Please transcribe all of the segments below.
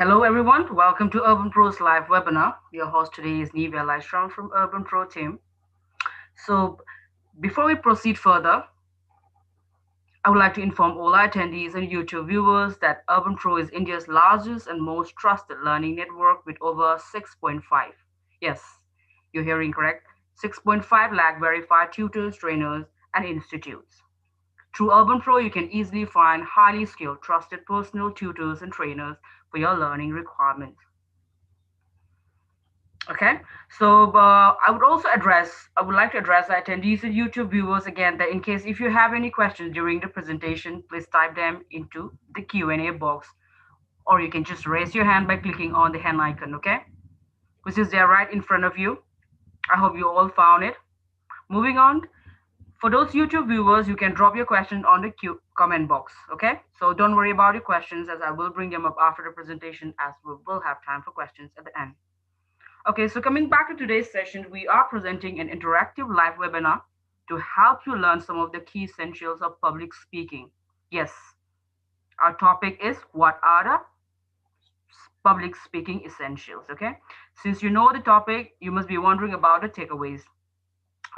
Hello everyone, welcome to Urban Pro's live webinar. Your host today is Nivea Lystrom from Urban Pro team. So before we proceed further, I would like to inform all our attendees and YouTube viewers that Urban Pro is India's largest and most trusted learning network with over 6.5. Yes, you're hearing correct. 6.5 lakh verified tutors, trainers, and institutes. Through Urban Pro, you can easily find highly skilled, trusted personal tutors and trainers for your learning requirements. Okay, so I would like to address the attendees and YouTube viewers again that in case if you have any questions during the presentation, please type them into the Q&A box, or you can just raise your hand by clicking on the hand icon, okay, which is there right in front of you. I hope you all found it. Moving on, for those YouTube viewers, you can drop your question on the comment box, okay? So don't worry about your questions as I will bring them up after the presentation as we will have time for questions at the end. Okay, so coming back to today's session, we are presenting an interactive live webinar to help you learn some of the key essentials of public speaking. Yes, our topic is what are the public speaking essentials, okay? Since you know the topic, you must be wondering about the takeaways.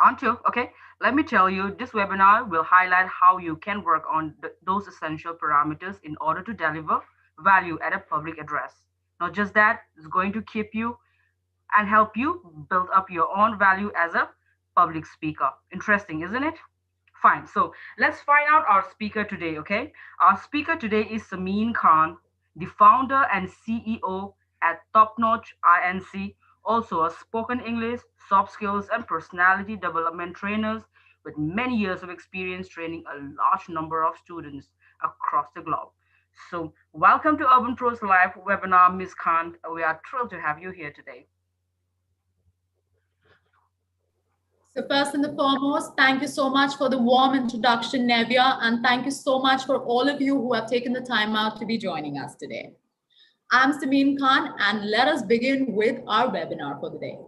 On to, okay, let me tell you, this webinar will highlight how you can work on those essential parameters in order to deliver value at a public address. Not just that, it's going to keep you and help you build up your own value as a public speaker. Interesting, isn't it? Fine. So let's find out our speaker today, okay? Our speaker today is Sameen Khan, the founder and CEO at Top Notch INC, also a spoken English, soft skills, and personality development trainers with many years of experience training a large number of students across the globe. So, welcome to Urban Pro's live webinar, Ms. Khan. We are thrilled to have you here today. So first and foremost, thank you so much for the warm introduction, Nevia, and thank you so much for all of you who have taken the time out to be joining us today. I'm Sameen Khan, and let us begin with our webinar for the day.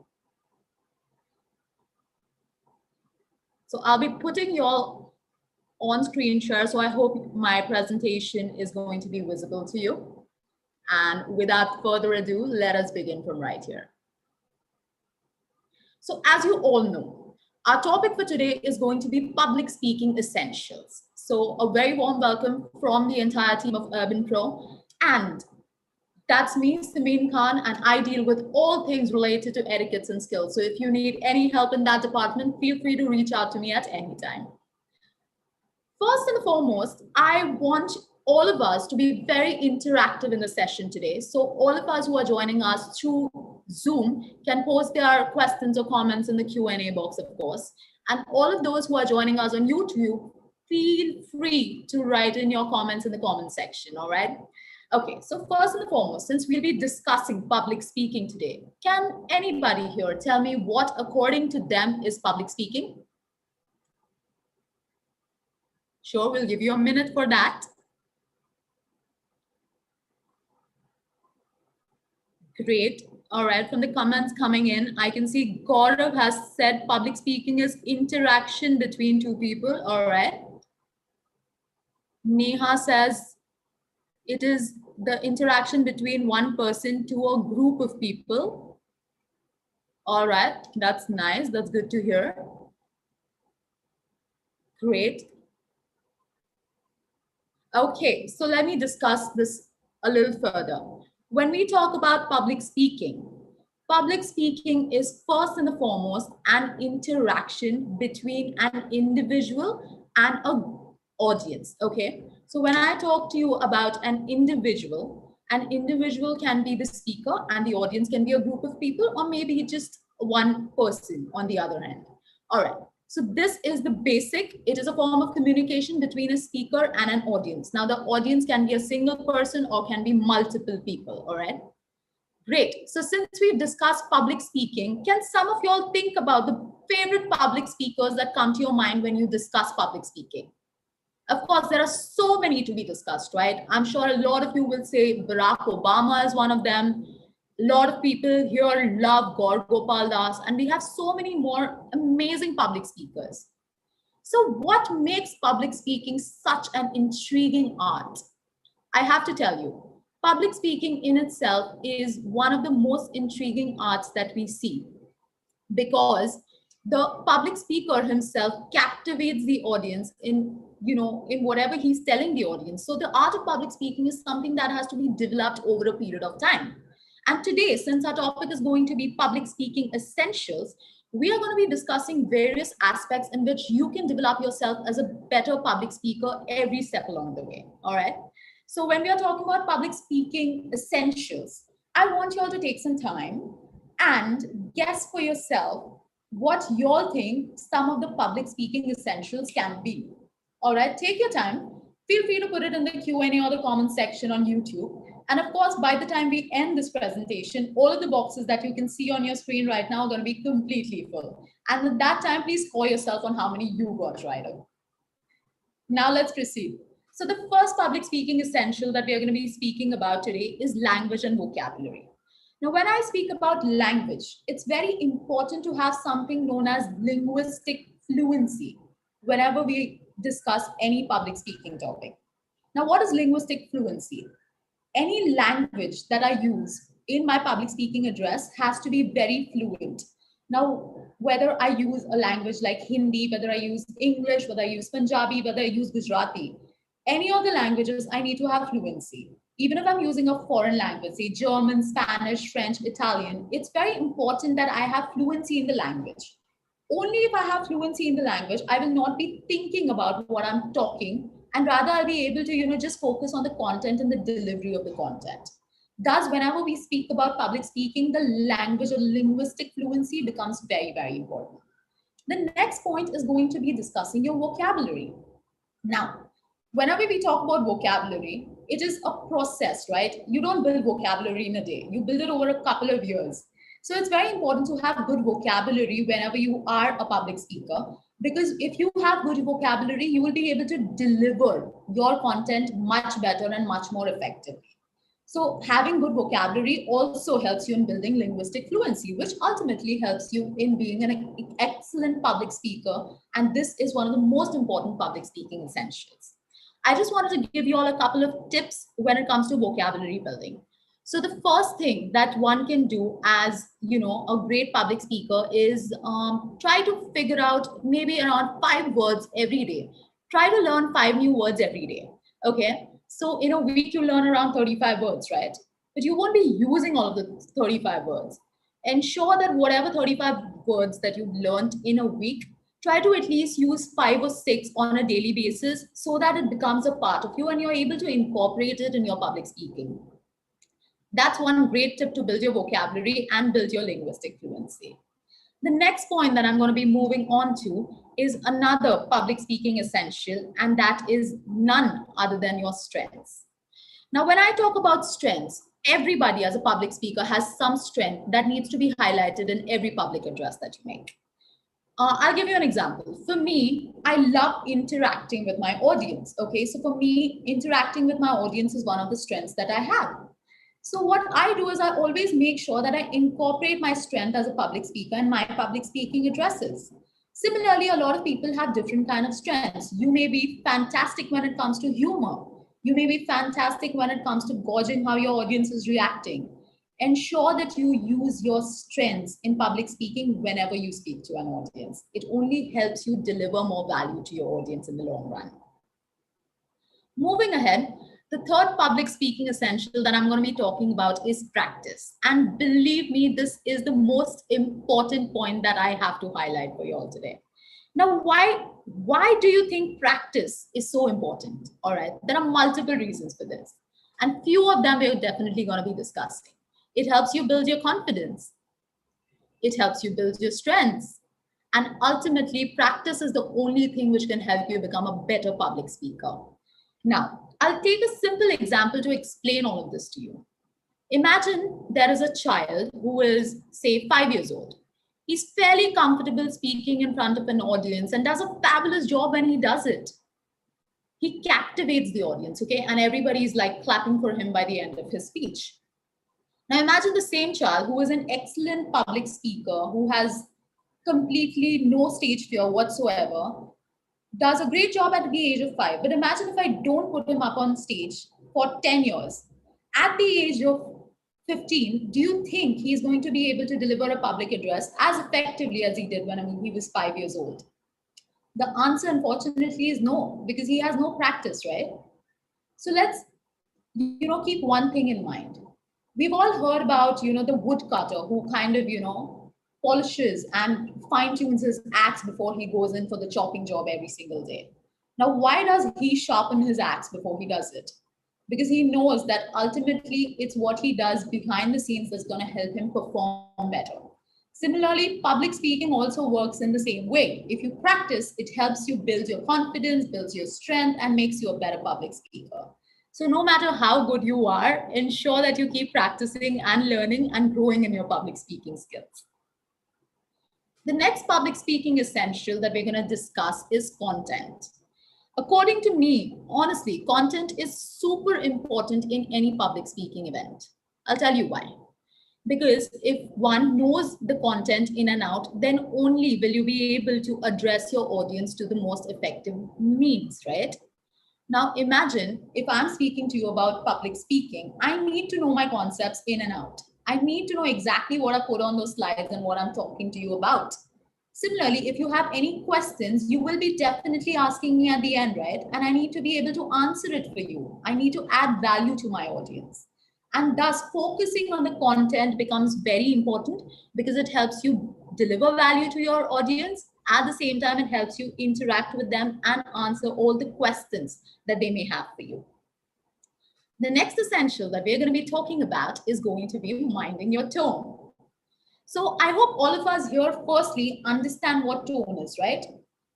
So I'll be putting you all on screen share, so I hope my presentation is going to be visible to you. And without further ado, let us begin from right here. So as you all know, our topic for today is going to be public speaking essentials. So a very warm welcome from the entire team of Urban Pro. And that's me, Sameen Khan, and I deal with all things related to etiquettes and skills. So if you need any help in that department, feel free to reach out to me at any time. First and foremost, I want all of us to be very interactive in the session today. So all of us who are joining us through Zoom can post their questions or comments in the Q&A box, of course. And all of those who are joining us on YouTube, feel free to write in your comments in the comment section, all right? Okay, so first and foremost, since we'll be discussing public speaking today, can anybody here tell me what, according to them, is public speaking? Sure, we'll give you a minute for that. Great. All right, from the comments coming in, I can see Gaurav has said public speaking is interaction between two people. All right. Neha says it is the interaction between one person to a group of people. All right, that's nice. That's good to hear. Great. Okay, so let me discuss this a little further. When we talk about public speaking is first and foremost an interaction between an individual and an audience, okay? So when I talk to you about an individual can be the speaker and the audience can be a group of people, or maybe just one person on the other hand. All right. So this is the basic. It is a form of communication between a speaker and an audience. Now the audience can be a single person or can be multiple people, all right? Great. So since we've discussed public speaking, can some of y'all think about the favorite public speakers that come to your mind when you discuss public speaking? Of course, there are so many to be discussed, right? I'm sure a lot of you will say Barack Obama is one of them. A lot of people here love Gaur Gopal Das, and we have so many more amazing public speakers. So what makes public speaking such an intriguing art? I have to tell you, Public speaking in itself is one of the most intriguing arts that we see, because the public speaker himself captivates the audience in, in whatever he's telling the audience. So the art of public speaking is something that has to be developed over a period of time. And today, since our topic is going to be public speaking essentials, we are going to be discussing various aspects in which you can develop yourself as a better public speaker every step along the way. All right. So when we are talking about public speaking essentials, I want you all to take some time and guess for yourself what you all think some of the public speaking essentials can be. All right, take your time. Feel free to put it in the Q&A or the comment section on YouTube. And of course, by the time we end this presentation, all of the boxes that you can see on your screen right now are going to be completely full. And at that time, please score yourself on how many you got right. Now let's proceed. So the first public speaking essential that we are going to be speaking about today is language and vocabulary. Now, when I speak about language, it's very important to have something known as linguistic fluency whenever we discuss any public speaking topic. Now, what is linguistic fluency? Any language that I use in my public speaking address has to be very fluent. Now, whether I use a language like Hindi, whether I use English, whether I use Punjabi, whether I use Gujarati, any of the languages, I need to have fluency. Even if I'm using a foreign language, say German, Spanish, French, Italian, it's very important that I have fluency in the language. Only if I have fluency in the language, I will not be thinking about what I'm talking, and rather I'll be able to, just focus on the content and the delivery of the content. Thus, whenever we speak about public speaking, the language or linguistic fluency becomes very, very important. The next point is going to be discussing your vocabulary. Now, whenever we talk about vocabulary, it is a process, right? You don't build vocabulary in a day. You build it over a couple of years. So it's very important to have good vocabulary whenever you are a public speaker, because if you have good vocabulary, you will be able to deliver your content much better and much more effectively. So having good vocabulary also helps you in building linguistic fluency, which ultimately helps you in being an excellent public speaker. And this is one of the most important public speaking essentials. I just wanted to give you all a couple of tips when it comes to vocabulary building. So the first thing that one can do as, a great public speaker is try to figure out maybe around 5 words every day. Try to learn 5 new words every day. Okay. So in a week, you learn around 35 words, right? But you won't be using all of the 35 words. Ensure that whatever 35 words that you've learned in a week, try to at least use 5 or 6 on a daily basis so that it becomes a part of you and you're able to incorporate it in your public speaking. That's one great tip to build your vocabulary and build your linguistic fluency. The next point that I'm going to be moving on to is another public speaking essential, and that is none other than your strengths. Now, when I talk about strengths, everybody as a public speaker has some strength that needs to be highlighted in every public address that you make. I'll give you an example. For me, I love interacting with my audience. Okay, so for me, interacting with my audience is one of the strengths that I have. So what I do is I always make sure that I incorporate my strength as a public speaker in my public speaking addresses. Similarly, a lot of people have different kind of strengths. You may be fantastic when it comes to humor. You may be fantastic when it comes to gauging how your audience is reacting. Ensure that you use your strengths in public speaking whenever you speak to an audience. It only helps you deliver more value to your audience in the long run. Moving ahead, the third public speaking essential that I'm going to be talking about is practice. And believe me, this is the most important point that I have to highlight for you all today. Now, why do you think practice is so important? All right, there are multiple reasons for this. And few of them we're definitely going to be discussing. It helps you build your confidence. It helps you build your strengths. And ultimately, practice is the only thing which can help you become a better public speaker. Now, I'll take a simple example to explain all of this to you. Imagine there is a child who is, say, 5 years old. He's fairly comfortable speaking in front of an audience and does a fabulous job when he does it. He captivates the audience, okay? And everybody's like clapping for him by the end of his speech. Now imagine the same child who is an excellent public speaker, who has completely no stage fear whatsoever, does a great job at the age of 5. But imagine if I don't put him up on stage for 10 years. At the age of 15, do you think he's going to be able to deliver a public address as effectively as he did when he was 5 years old? The answer, unfortunately, is no, because he has no practice, right? So let's, keep one thing in mind. We've all heard about, the woodcutter who kind of, polishes and fine tunes his axe before he goes in for the chopping job every single day. Now, why does he sharpen his axe before he does it? Because he knows that ultimately it's what he does behind the scenes that's going to help him perform better. Similarly, public speaking also works in the same way. If you practice, it helps you build your confidence, builds your strength, and makes you a better public speaker. So, no matter how good you are, ensure that you keep practicing and learning and growing in your public speaking skills. The next public speaking essential that we're going to discuss is content. According to me, honestly, content is super important in any public speaking event. I'll tell you why. Because if one knows the content in and out, then only will you be able to address your audience to the most effective means, right? Now, imagine if I'm speaking to you about public speaking, I need to know my concepts in and out. I need to know exactly what I put on those slides and what I'm talking to you about. Similarly, if you have any questions, you will be definitely asking me at the end, right? And I need to be able to answer it for you. I need to add value to my audience. And thus, focusing on the content becomes very important because it helps you deliver value to your audience. At the same time, it helps you interact with them and answer all the questions that they may have for you. The next essential that we're going to be talking about is going to be minding your tone. So I hope all of us here firstly understand what tone is, right?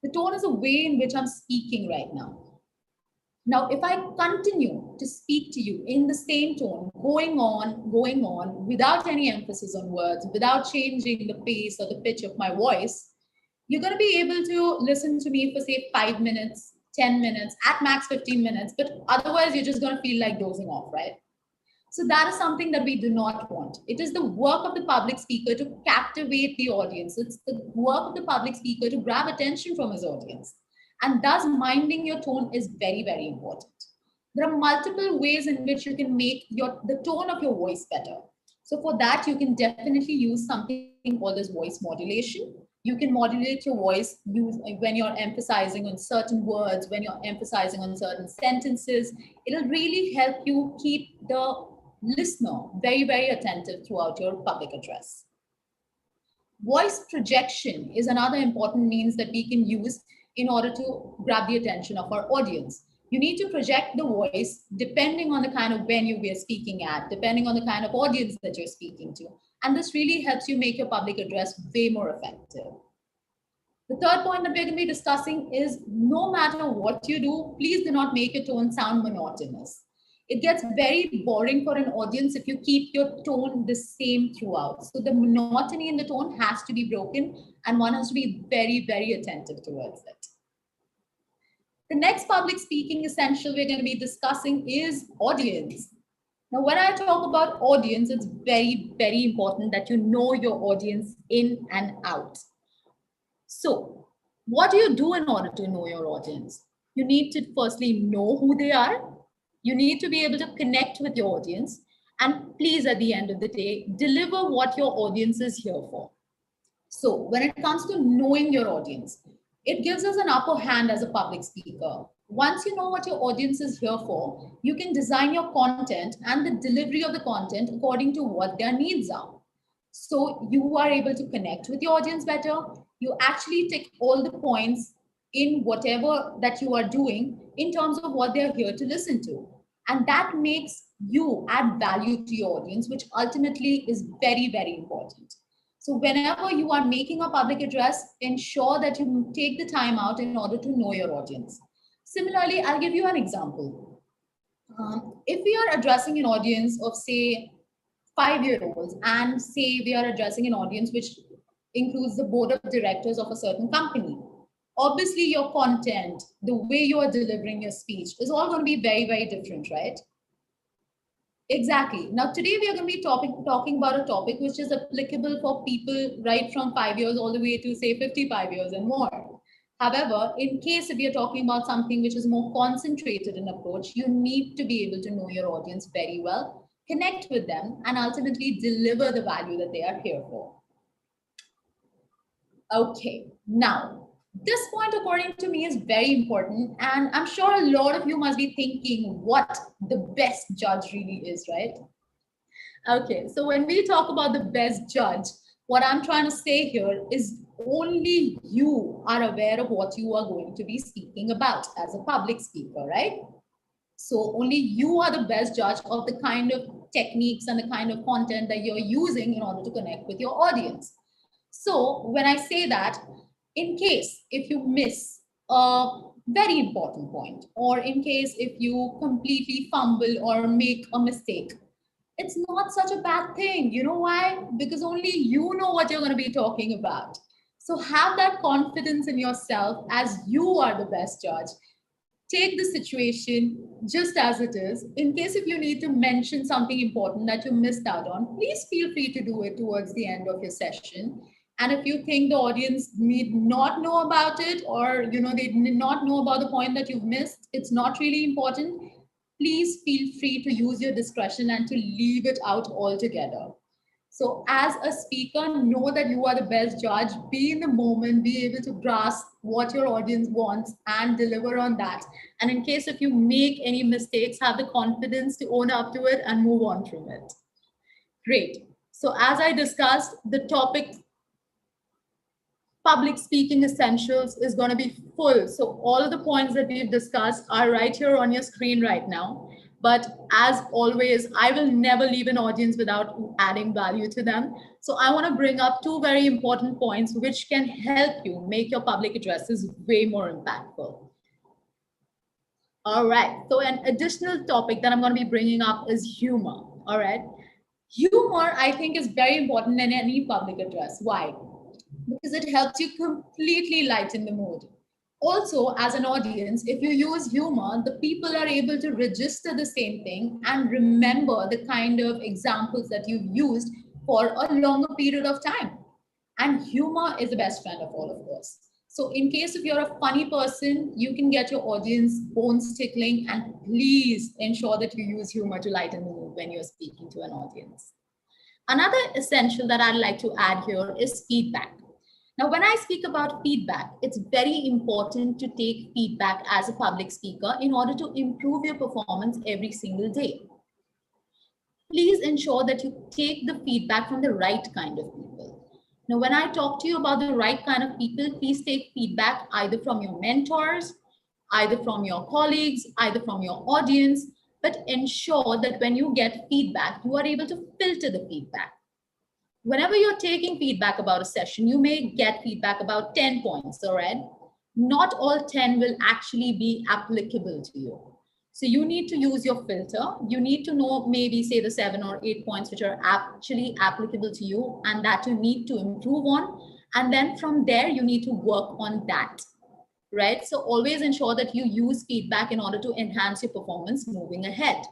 The tone is a way in which I'm speaking right now. Now, if I continue to speak to you in the same tone, going on, without any emphasis on words, without changing the pace or the pitch of my voice, you're going to be able to listen to me for, say, 5 minutes, 10 minutes, at max 15 minutes, but otherwise, you're just going to feel like dozing off, right? So that is something that we do not want. It is the work of the public speaker to captivate the audience. It's the work of the public speaker to grab attention from his audience. And thus, minding your tone is very, very important. There are multiple ways in which you can make the tone of your voice better. So for that, you can definitely use something called as voice modulation. You can modulate your voice when you're emphasizing on certain words, when you're emphasizing on certain sentences. It'll really help you keep the listener very, very attentive throughout your public address. Voice projection is another important means that we can use in order to grab the attention of our audience. You need to project the voice depending on the kind of venue we are speaking at, depending on the kind of audience that you're speaking to. And this really helps you make your public address way more effective. The third point that we're going to be discussing is no matter what you do, please do not make your tone sound monotonous. It gets very boring for an audience if you keep your tone the same throughout. So the monotony in the tone has to be broken and one has to be very, very attentive towards it. The next public speaking essential we're going to be discussing is audience. Now, when I talk about audience, it's very, very important that you know your audience in and out. So, what do you do in order to know your audience? You need to firstly know who they are. You need to be able to connect with your audience. And please, at the end of the day, deliver what your audience is here for. So, when it comes to knowing your audience, it gives us an upper hand as a public speaker. Once you know what your audience is here for, you can design your content and the delivery of the content according to what their needs are. So you are able to connect with your audience better. You actually tick all the points in whatever that you are doing in terms of what they're here to listen to. And that makes you add value to your audience, which ultimately is very, very important. So whenever you are making a public address, ensure that you take the time out in order to know your audience. Similarly, I'll give you an example. If we are addressing an audience of, say, 5-year-olds, and say we are addressing an audience which includes the board of directors of a certain company, obviously your content, the way you are delivering your speech is all going to be very, very different, right? Exactly. Now, today we are going to be talking about a topic which is applicable for people right from 5 years all the way to, say, 55 years and more. However, in case if you're talking about something which is more concentrated in approach, you need to be able to know your audience very well. connect with them, and ultimately deliver the value that they are here for. Okay, now this point, according to me, is very important, and I'm sure a lot of you must be thinking what the best judge really is, right? Okay, so when we talk about the best judge, what I'm trying to say here is only you are aware of what you are going to be speaking about as a public speaker, right? So only you are the best judge of the kind of techniques and the kind of content that you're using in order to connect with your audience. So when I say that, in case if you miss a very important point, or in case if you completely fumble or make a mistake, it's not such a bad thing. You know why? Because only you know what you're going to be talking about. So have that confidence in yourself as you are the best judge. Take the situation just as it is. In case if you need to mention something important that you missed out on, please feel free to do it towards the end of your session. And if you think the audience need not know about it, or they did not know about the point that you've missed, it's not really important, please feel free to use your discretion and to leave it out altogether. So, as a speaker, know that you are the best judge. Be in the moment, be able to grasp what your audience wants and deliver on that. And in case if you make any mistakes, have the confidence to own up to it and move on from it. Great. So, as I discussed, the topic public speaking essentials is going to be full. So all of the points that we've discussed are right here on your screen right now. But as always, I will never leave an audience without adding value to them. So I want to bring up two very important points which can help you make your public addresses way more impactful. All right. So an additional topic that I'm going to be bringing up is humor. All right. Humor, I think, is very important in any public address. Why? Because it helps you completely lighten the mood. Also, as an audience, if you use humor, the people are able to register the same thing and remember the kind of examples that you've used for a longer period of time. And humor is the best friend of all, of course. So, in case if you're a funny person, you can get your audience bones tickling, and please ensure that you use humor to lighten the mood when you're speaking to an audience. Another essential that I'd like to add here is feedback. Now, when I speak about feedback, it's very important to take feedback as a public speaker in order to improve your performance every single day. Please ensure that you take the feedback from the right kind of people. Now, when I talk to you about the right kind of people, please take feedback either from your mentors, either from your colleagues, either from your audience, but ensure that when you get feedback, you are able to filter the feedback. Whenever you're taking feedback about a session, you may get feedback about 10 points, all right? Not all 10 will actually be applicable to you. So you need to use your filter. You need to know maybe say the 7 or 8 points which are actually applicable to you and that you need to improve on. And then from there, you need to work on that, right? So always ensure that you use feedback in order to enhance your performance moving ahead.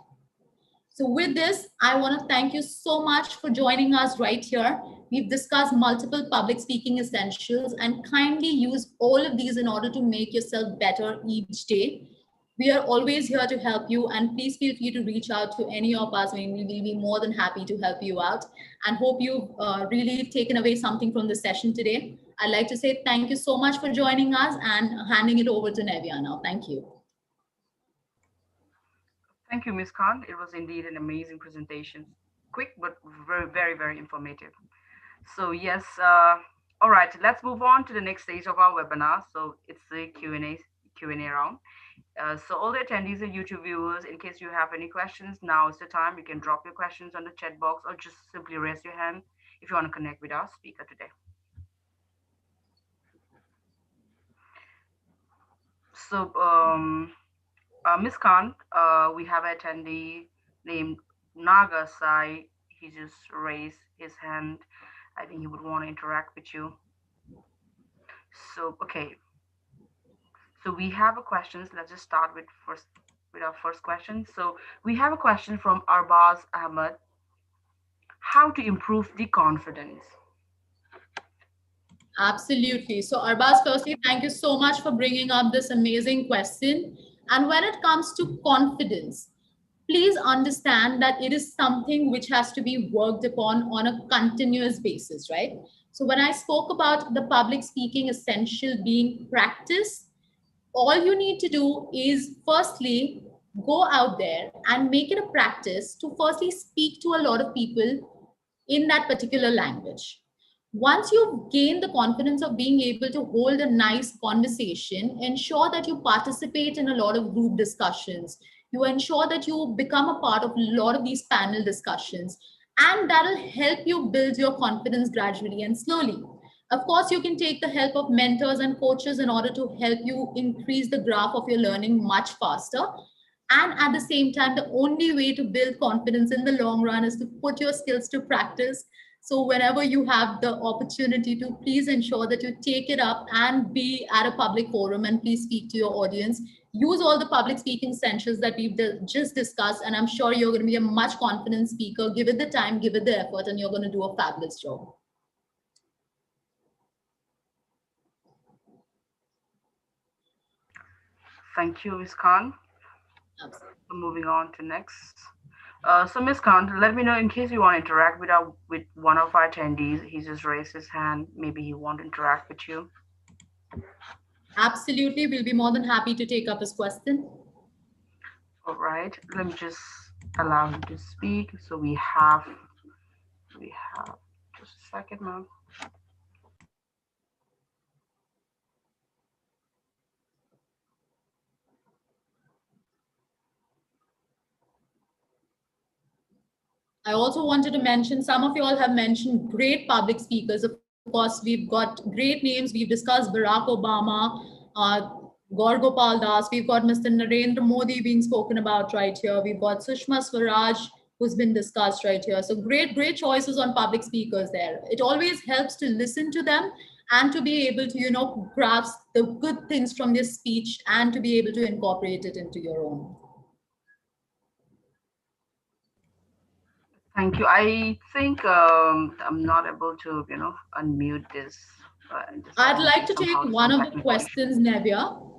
So with this, I want to thank you so much for joining us right here. We've discussed multiple public speaking essentials and kindly use all of these in order to make yourself better each day. We are always here to help you, and please feel free to reach out to any of us. We will be more than happy to help you out, and hope you've really taken away something from the session today. I'd like to say thank you so much for joining us and handing it over to Nevia now. Thank you. Thank you, Ms. Khan. It was indeed an amazing presentation. Quick, but very, very, very informative. So yes, all right, let's move on to the next stage of our webinar. So it's the Q&A round. So all the attendees and YouTube viewers, in case you have any questions, now is the time. You can drop your questions on the chat box or just simply raise your hand if you want to connect with our speaker today. So, Ms. Khan, we have an attendee named Naga Sai. He just raised his hand. I think he would want to interact with you. So, okay. So we have a questions. Let's just start with our first question. So we have a question from Arbaz Ahmed. How to improve the confidence? Absolutely. So, Arbaz, firstly, thank you so much for bringing up this amazing question. And when it comes to confidence, please understand that it is something which has to be worked upon on a continuous basis, right? So when I spoke about the public speaking essential being practice, all you need to do is firstly go out there and make it a practice to firstly speak to a lot of people in that particular language. Once you've gained the confidence of being able to hold a nice conversation, ensure that you participate in a lot of group discussions. You ensure that you become a part of a lot of these panel discussions, and that'll help you build your confidence gradually and slowly. Of course, you can take the help of mentors and coaches in order to help you increase the graph of your learning much faster. And at the same time, the only way to build confidence in the long run is to put your skills to practice. So, whenever you have the opportunity to, please ensure that you take it up and be at a public forum and please speak to your audience. Use all the public speaking essentials that we've just discussed, and I'm sure you're going to be a much confident speaker. Give it the time, give it the effort, and you're going to do a fabulous job. Thank you, Ms. Khan. Absolutely. Moving on to next. So Ms. Khan, let me know in case you want to interact with one of our attendees. He just raised his hand. Maybe he won't interact with you. Absolutely. We'll be more than happy to take up his question. All right. Let me just allow him to speak. So we have just a second, ma'am. I also wanted to mention some of you all have mentioned great public speakers. Of course, we've got great names. We've discussed Barack Obama, Gaur Gopal Das. We've got Mr. Narendra Modi being spoken about right here. We've got Sushma Swaraj, who's been discussed right here. So great choices on public speakers there. It always helps to listen to them and to be able to, grasp the good things from their speech and to be able to incorporate it into your own. Thank you. I think I'm not able to, unmute this. I'd I like think to take somehow there's one some of the technical issue. questions, Nevia.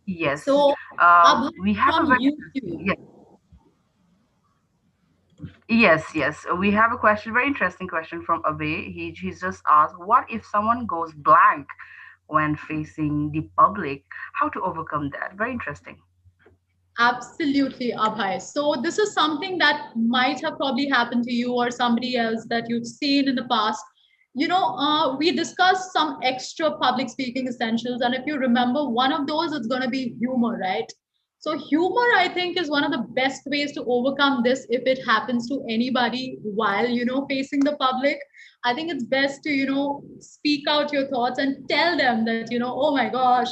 Yes. So, Abhay We have a from very YouTube. yes, yes. We have a question, very interesting question from Abe. He's just asked, what if someone goes blank when facing the public? How to overcome that? Very interesting. Absolutely, Abhay. So, this is something that might have probably happened to you or somebody else that you've seen in the past. We discussed some extra public speaking essentials. And if you remember, one of those is going to be humor, right? So, humor, I think, is one of the best ways to overcome this if it happens to anybody while, facing the public. I think it's best to, speak out your thoughts and tell them that, oh my gosh,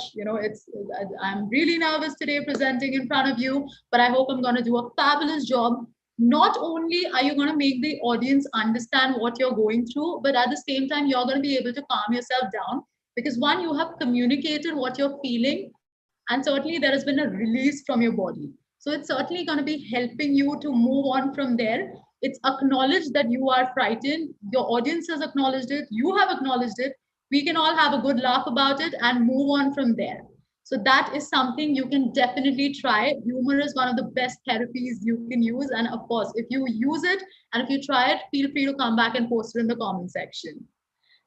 I'm really nervous today presenting in front of you, but I hope I'm going to do a fabulous job. Not only are you going to make the audience understand what you're going through, but at the same time, you're going to be able to calm yourself down because one, you have communicated what you're feeling, and certainly there has been a release from your body. So it's certainly going to be helping you to move on from there. It's acknowledged that you are frightened. Your audience has acknowledged it. You have acknowledged it. We can all have a good laugh about it and move on from there. So that is something you can definitely try. Humor is one of the best therapies you can use. And of course, if you use it and if you try it, feel free to come back and post it in the comment section.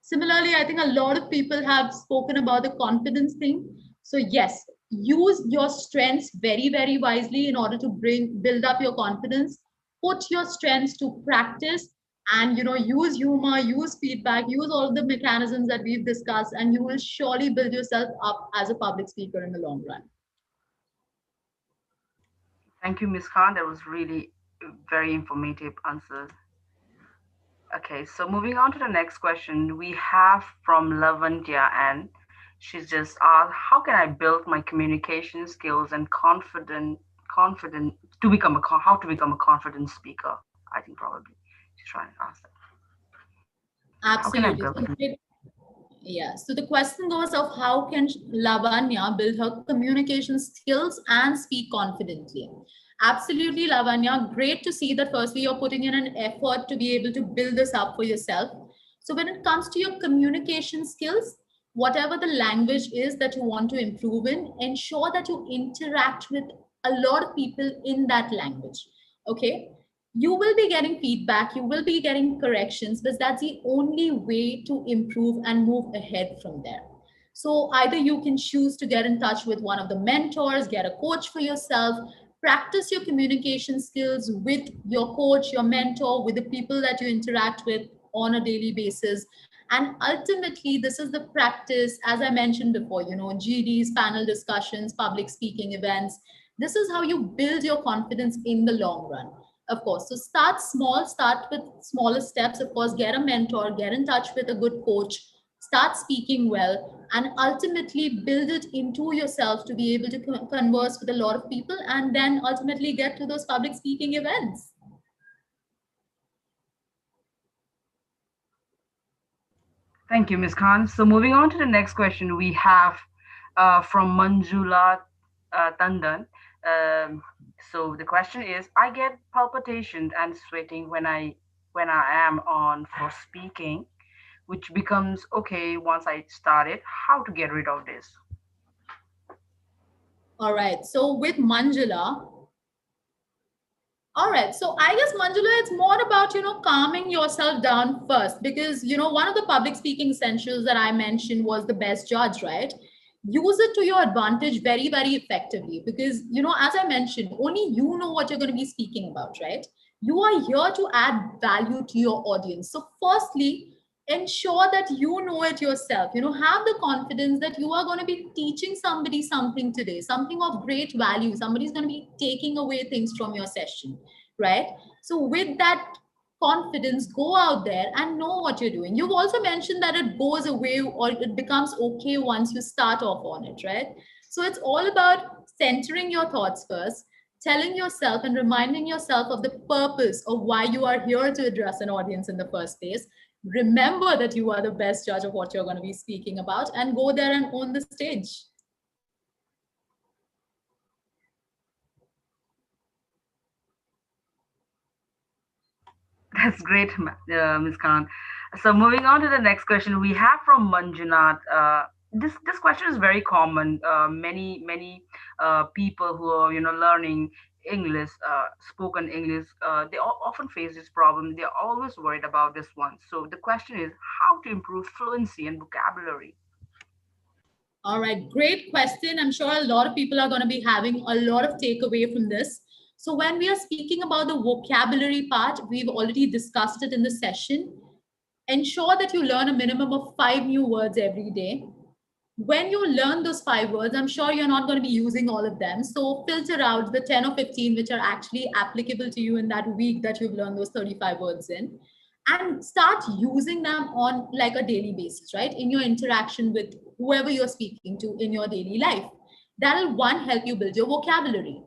Similarly, I think a lot of people have spoken about the confidence thing. So yes, use your strengths very wisely in order to build up your confidence. Put your strengths to practice, and use humor, use feedback, use all of the mechanisms that we've discussed, and you will surely build yourself up as a public speaker in the long run. Thank you, Ms. Khan. That was really very informative answer. Okay, so moving on to the next question, we have from Lavantia, and she's just asked, "How can I build my communication skills and confident to become how to become a confident speaker?" I think probably she's trying to ask that. How can I Absolutely. build? Yeah. So the question goes of how can Lavanya build her communication skills and speak confidently? Absolutely, Lavanya. Great to see that firstly you're putting in an effort to be able to build this up for yourself. So when it comes to your communication skills, whatever the language is that you want to improve in, ensure that you interact with a lot of people in that language. Okay, you will be getting feedback, you will be getting corrections, but that's the only way to improve and move ahead from there. So either you can choose to get in touch with one of the mentors, get a coach for yourself, practice your communication skills with your coach, your mentor, with the people that you interact with on a daily basis. And ultimately, this is the practice, as I mentioned before, GDs, panel discussions, public speaking events. This is how you build your confidence in the long run, of course. So start small, start with smaller steps. Of course, get a mentor, get in touch with a good coach, start speaking well, and ultimately build it into yourself to be able to converse with a lot of people and then ultimately get to those public speaking events. Thank you, Ms. Khan. So moving on to the next question, we have from Manjula Tandan. Um, so the question is, I get palpitations and sweating when I am on for speaking, which becomes okay once I started. How to get rid of this? All right. So with Manjula, all right. So I guess Manjula, it's more about, calming yourself down first because, one of the public speaking essentials that I mentioned was the best judge, right? Use it to your advantage very, very effectively because, as I mentioned, only you know what you're going to be speaking about, right? You are here to add value to your audience. So, firstly, ensure that you know it yourself. Have the confidence that you are going to be teaching somebody something today, something of great value. Somebody's going to be taking away things from your session, right? So with that confidence, go out there and know what you're doing. You've also mentioned that it goes away or it becomes okay once you start off on it, right? So it's all about centering your thoughts first, telling yourself and reminding yourself of the purpose of why you are here to address an audience in the first place. Remember that you are the best judge of what you're going to be speaking about and go there and own the stage. That's great, Ms. Khan. So moving on to the next question we have from Manjunath. This question is very common. Many people who are learning English, spoken English, they often face this problem. They're always worried about this one. So the question is how to improve fluency and vocabulary. All right, great question. I'm sure a lot of people are going to be having a lot of takeaway from this. So, when we are speaking about the vocabulary part, we've already discussed it in the session. Ensure that you learn a minimum of 5 new words every day. When you learn those 5 words, I'm sure you're not going to be using all of them. So, filter out the 10 or 15 which are actually applicable to you in that week that you've learned those 35 words in, and start using them on like a daily basis, right? In your interaction with whoever you're speaking to in your daily life. That'll one help you build your vocabulary.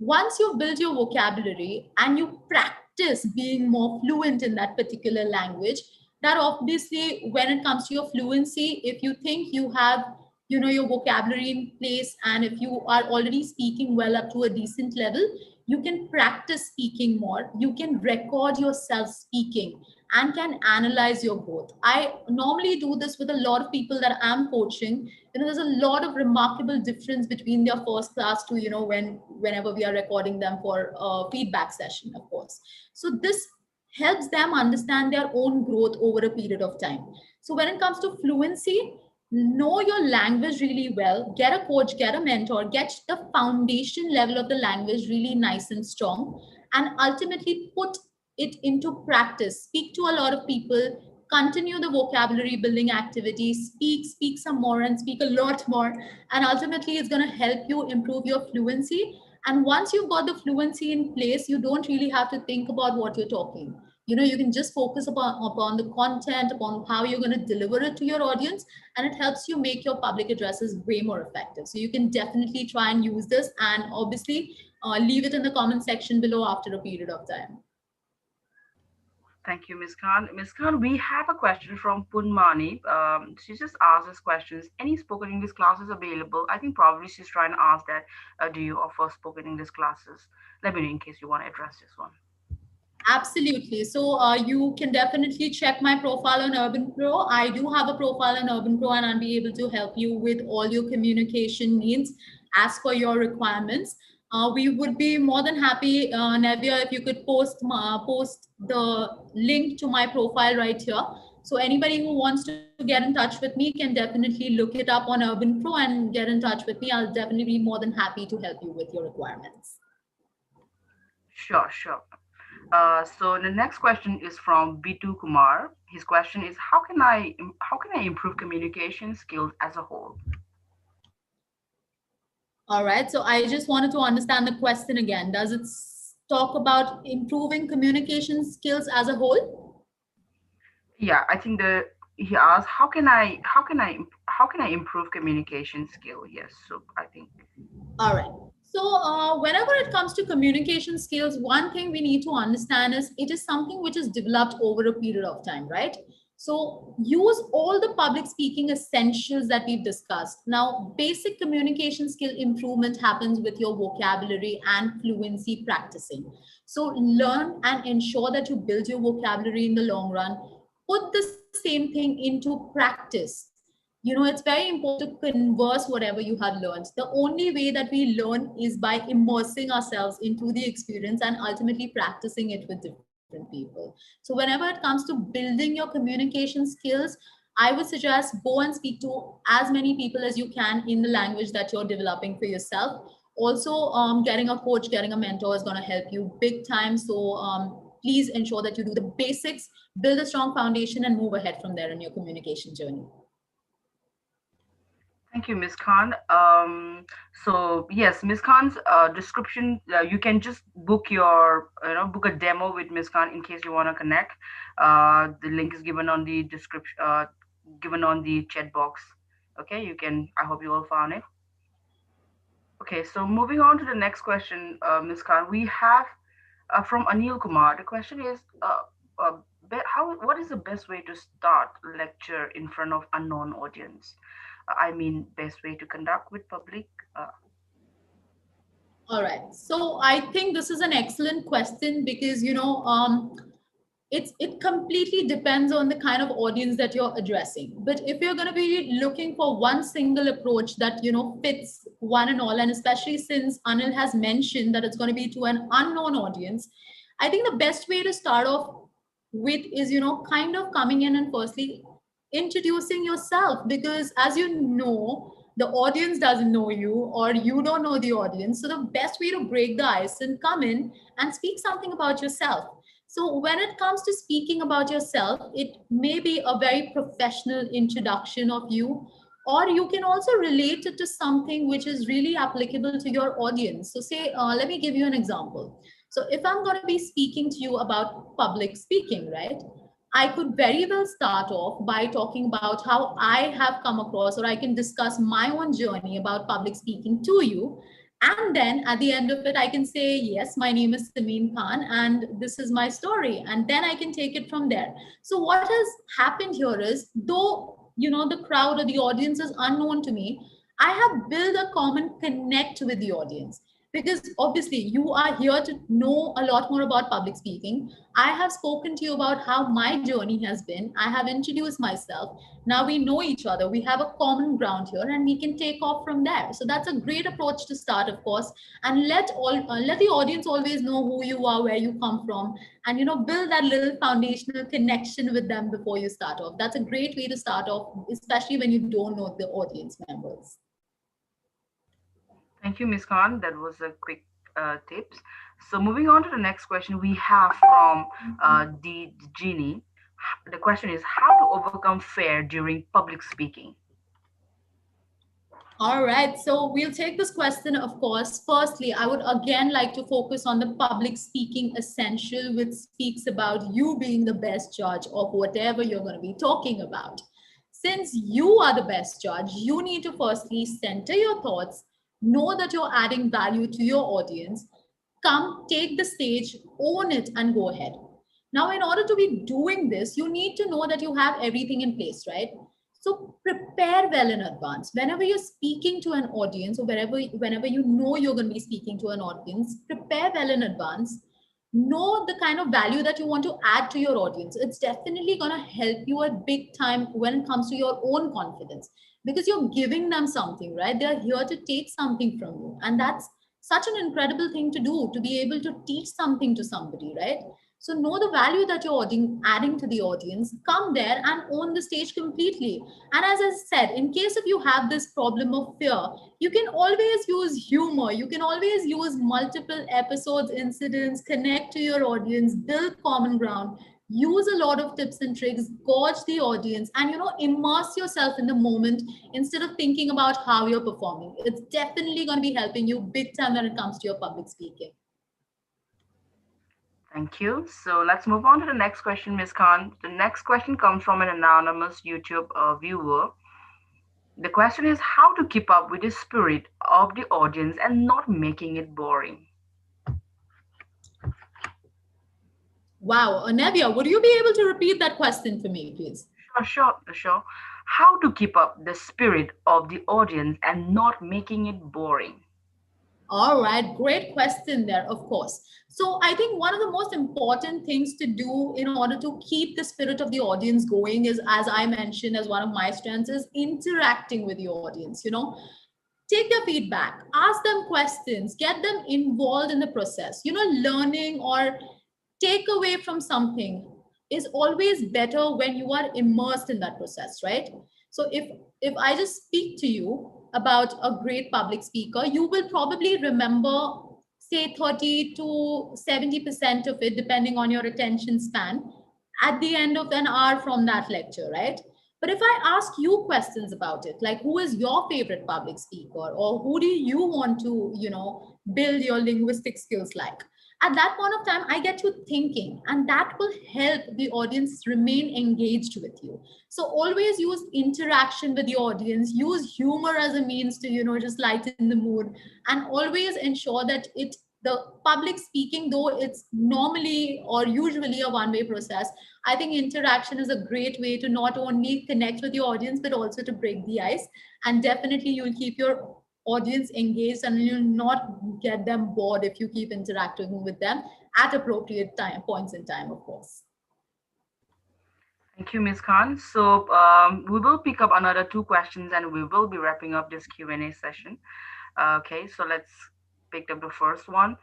Once you've built your vocabulary and you practice being more fluent in that particular language, that obviously when it comes to your fluency, if you think you have your vocabulary in place and if you are already speaking well up to a decent level, you can practice speaking more, you can record yourself speaking and can analyze your growth. I normally do this with a lot of people that I'm coaching. There's a lot of remarkable difference between their first class to whenever we are recording them for a feedback session, of course. So this helps them understand their own growth over a period of time. So when it comes to fluency, know your language really well, get a coach, get a mentor, get the foundation level of the language really nice and strong, and ultimately put it into practice. Speak to a lot of people, continue the vocabulary building activity, speak some more and speak a lot more, and ultimately it's going to help you improve your fluency. And once you've got the fluency in place, you don't really have to think about what you're talking. You can just focus upon the content, upon how you're going to deliver it to your audience, and it helps you make your public addresses way more effective. So you can definitely try and use this, and obviously leave it in the comment section below after a period of time. Thank you, Ms. Khan. Ms. Khan, we have a question from Punmani. She just asked us questions. Any spoken English classes available? I think probably she's trying to ask that. Do you offer spoken English classes? Let me know in case you want to address this one. Absolutely. So you can definitely check my profile on Urban Pro. I do have a profile on Urban Pro, and I'll be able to help you with all your communication needs as per your requirements. We would be more than happy, Nevia, if you could post the link to my profile right here. So anybody who wants to get in touch with me can definitely look it up on Urban Pro and get in touch with me. I'll definitely be more than happy to help you with your requirements. Sure, sure. So the next question is from B2 Kumar. His question is, how can I improve communication skills as a whole? All right. So I just wanted to understand the question again. Does it talk about improving communication skills as a whole? Yeah, I think the he asked, how can I improve communication skill? Yes, so I think. All right. So, whenever it comes to communication skills, one thing we need to understand is it is something which is developed over a period of time, right? So, use all the public speaking essentials that we've discussed. Now, basic communication skill improvement happens with your vocabulary and fluency practicing. So, learn and ensure that you build your vocabulary in the long run. Put the same thing into practice. It's very important to converse whatever you have learned. The only way that we learn is by immersing ourselves into the experience and ultimately practicing it with different people. So whenever it comes to building your communication skills, I would suggest go and speak to as many people as you can in the language that you're developing for yourself. Also, getting a coach, getting a mentor is going to help you big time. So please ensure that you do the basics, build a strong foundation, and move ahead from there in your communication journey. Thank you, Ms. Khan. So yes, Ms. Khan's description. You can just book a demo with Ms. Khan in case you want to connect. The link is given on the description, given on the chat box. Okay, you can. I hope you all found it. Okay, so moving on to the next question, Ms. Khan, we have from Anil Kumar. The question is, what is the best way to start lecture in front of unknown audience? I mean, best way to conduct with public. All right. So I think this is an excellent question because it completely depends on the kind of audience that you're addressing. But if you're going to be looking for one single approach that fits one and all, and especially since Anil has mentioned that it's going to be to an unknown audience, I think the best way to start off with is kind of coming in and firstly introducing yourself, because as you know, the audience doesn't know you or you don't know the audience. So the best way to break the ice and come in and speak something about yourself. So when it comes to speaking about yourself, it may be a very professional introduction of you, or you can also relate it to something which is really applicable to your audience. So say, let me give you an example. So if I'm going to be speaking to you about public speaking, right? I could very well start off by talking about how I have come across, or I can discuss my own journey about public speaking to you. And then at the end of it, I can say, yes, my name is Sameen Khan, and this is my story. And then I can take it from there. So, what has happened here is, though, the crowd or the audience is unknown to me, I have built a common connect with the audience. Because obviously, you are here to know a lot more about public speaking. I have spoken to you about how my journey has been. I have introduced myself. Now we know each other. We have a common ground here, and we can take off from there. So that's a great approach to start, of course, and let the audience always know who you are, where you come from, and build that little foundational connection with them before you start off. That's a great way to start off, especially when you don't know the audience members. Thank you, Ms. Khan. That was a quick tips. So moving on to the next question we have from the Genie. The question is how to overcome fear during public speaking. All right, so we'll take this question, of course. Firstly, I would again like to focus on the public speaking essential, which speaks about you being the best judge of whatever you're going to be talking about. Since you are the best judge, you need to firstly center your thoughts, know that you're adding value to your audience, come, take the stage, own it, and go ahead. Now, in order to be doing this, you need to know that you have everything in place, right? So prepare well in advance. Whenever you're speaking to an audience, or whenever you know you're going to be speaking to an audience, prepare well in advance. Know the kind of value that you want to add to your audience. It's definitely going to help you at big time when it comes to your own confidence, because you're giving them something, right? They're here to take something from you, and that's such an incredible thing to do, to be able to teach something to somebody, right? So know the value that you're adding to the audience. Come there and own the stage completely. And as I said, in case if you have this problem of fear, you can always use humor. You can always use multiple episodes, incidents, connect to your audience, build common ground, use a lot of tips and tricks, gauge the audience, and immerse yourself in the moment instead of thinking about how you're performing. It's definitely going to be helping you big time when it comes to your public speaking. Thank you. So let's move on to the next question, Ms. Khan. The next question comes from an anonymous YouTube viewer. The question is how to keep up with the spirit of the audience and not making it boring. Wow, Anavia, would you be able to repeat that question for me, please? Sure. How to keep up the spirit of the audience and not making it boring. All right, great question there, of course. So, I think one of the most important things to do in order to keep the spirit of the audience going is, as I mentioned, as one of my strengths, is interacting with the audience. Take their feedback, ask them questions, get them involved in the process. Learning or take away from something is always better when you are immersed in that process, right? So if I just speak to you about a great public speaker, you will probably remember, say, 30 to 70% of it, depending on your attention span, at the end of an hour from that lecture, right? But if I ask you questions about it, like who is your favorite public speaker, or who do you want to, build your linguistic skills like? At that point of time, I get you thinking, and that will help the audience remain engaged with you. So always use interaction with the audience, use humor as a means to, just lighten the mood, and always ensure that the public speaking, though it's normally or usually a one way process, I think interaction is a great way to not only connect with your audience, but also to break the ice. And definitely you'll keep your audience engaged, and you'll not get them bored if you keep interacting with them at appropriate time points in time, of course. Thank you, Ms. Khan. So we will pick up another two questions and we will be wrapping up this Q&A session. Okay, so let's pick up the first one.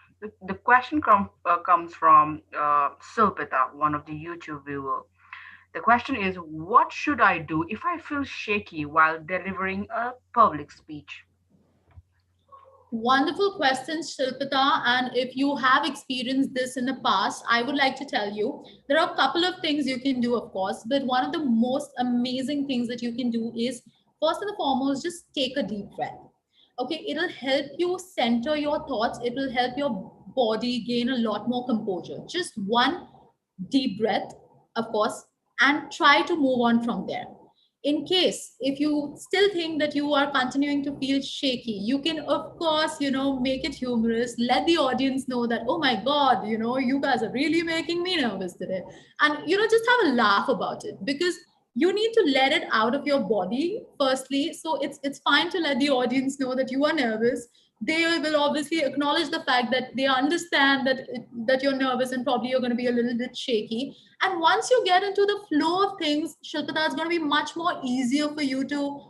The question comes from Silpita, one of the YouTube viewer. The question is, what should I do if I feel shaky while delivering a public speech? Wonderful questions, Shilpita. And if you have experienced this in the past, I would like to tell you there are a couple of things you can do, of course. But one of the most amazing things that you can do is, first and foremost, just take a deep breath. Okay, it'll help you center your thoughts, it will help your body gain a lot more composure. Just one deep breath, of course, and try to move on from there. In case if you still think that you are continuing to feel shaky, you can, of course, make it humorous, let the audience know that, oh my god, you guys are really making me nervous today. And just have a laugh about it, because you need to let it out of your body firstly. So it's fine to let the audience know that you are nervous. They will obviously acknowledge the fact that they understand that you're nervous, and probably you're going to be a little bit shaky. And once you get into the flow of things, Shilpata, it's going to be much more easier for you to,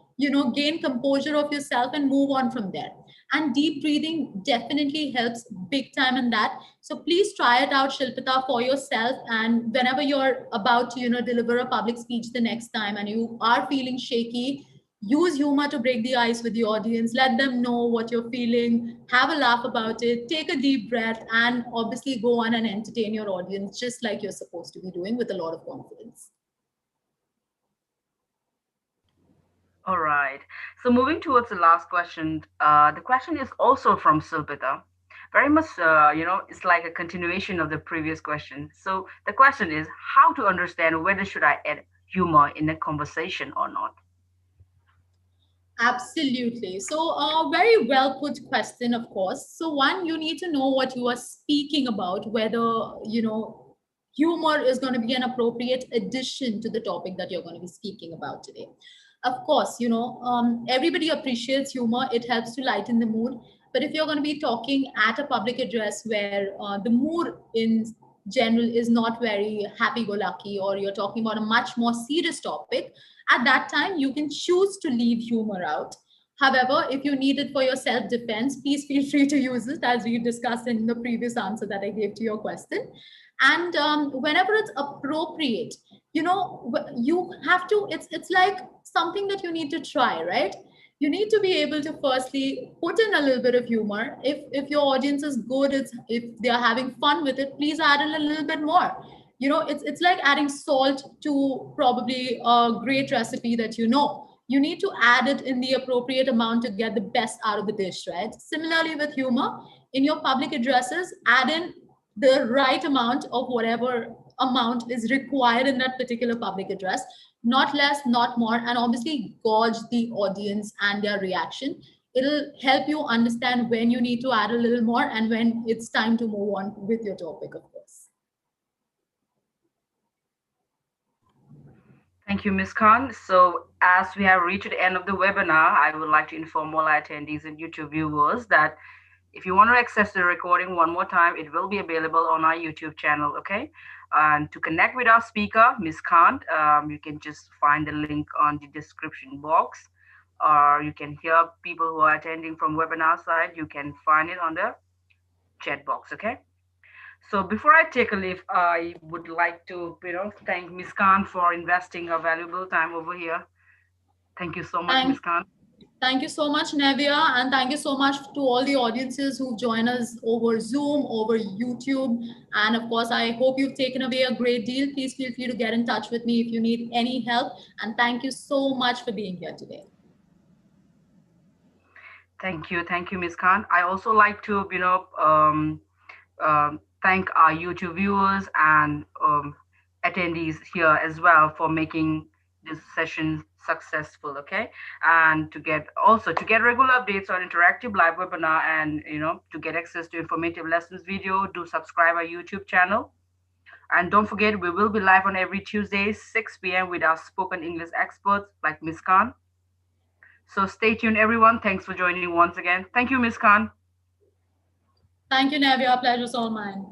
gain composure of yourself and move on from there. And deep breathing definitely helps big time in that. So please try it out, Shilpita, for yourself. And whenever you're about to, deliver a public speech the next time and you are feeling shaky, use humor to break the ice with the audience. Let them know what you're feeling, have a laugh about it, take a deep breath, and obviously go on and entertain your audience just like you're supposed to be doing, with a lot of confidence. All right. So moving towards the last question, the question is also from Silpita. Very much, it's like a continuation of the previous question. So the question is how to understand whether should I add humor in a conversation or not. Absolutely. So, very well put question, of course. So, one, you need to know what you are speaking about, whether, humor is going to be an appropriate addition to the topic that you're going to be speaking about today. Of course, everybody appreciates humor, it helps to lighten the mood. But if you're going to be talking at a public address where the mood in general is not very happy go lucky, or you're talking about a much more serious topic, at that time you can choose to leave humor out. However, if you need it for your self defense, please feel free to use it, as we discussed in the previous answer that I gave to your question. And whenever it's appropriate, you have to. It's like something that you need to try, right? You need to be able to firstly put in a little bit of humor. If your audience is good, it's if they are having fun with it, please add in a little bit more. It's like adding salt to probably a great recipe that you need to add it in the appropriate amount to get the best out of the dish, right? Similarly with humor, in your public addresses, add in the right amount of whatever amount is required in that particular public address, not less, not more, and obviously gauge the audience and their reaction. It'll help you understand when you need to add a little more and when it's time to move on with your topic, of course. Thank you, Ms. Khan. So, as we have reached the end of the webinar, I would like to inform all our attendees and YouTube viewers that if you want to access the recording one more time, it will be available on our YouTube channel, okay? And to connect with our speaker, Ms. Khan, you can just find the link on the description box, or you can hear people who are attending from webinar side, you can find it on the chat box, okay? So before I take a leave, I would like to, thank Ms. Khan for investing her valuable time over here. Thank you so much, Ms. Thank Khan. Thank you so much, Nevia, and thank you so much to all the audiences who've joined us over Zoom, over YouTube. And of course, I hope you've taken away a great deal. Please feel free to get in touch with me if you need any help. And thank you so much for being here today. Thank you, Ms. Khan. I also like to, thank our YouTube viewers and attendees here as well for making this session successful. Okay, and to get regular updates on interactive live webinar and to get access to informative lessons video, do subscribe our YouTube channel. And don't forget, we will be live on every Tuesday, 6 p.m. with our spoken English experts like Ms. Khan. So stay tuned, everyone. Thanks for joining once again. Thank you, Ms. Khan. Thank you, Nevia. Pleasure's all mine.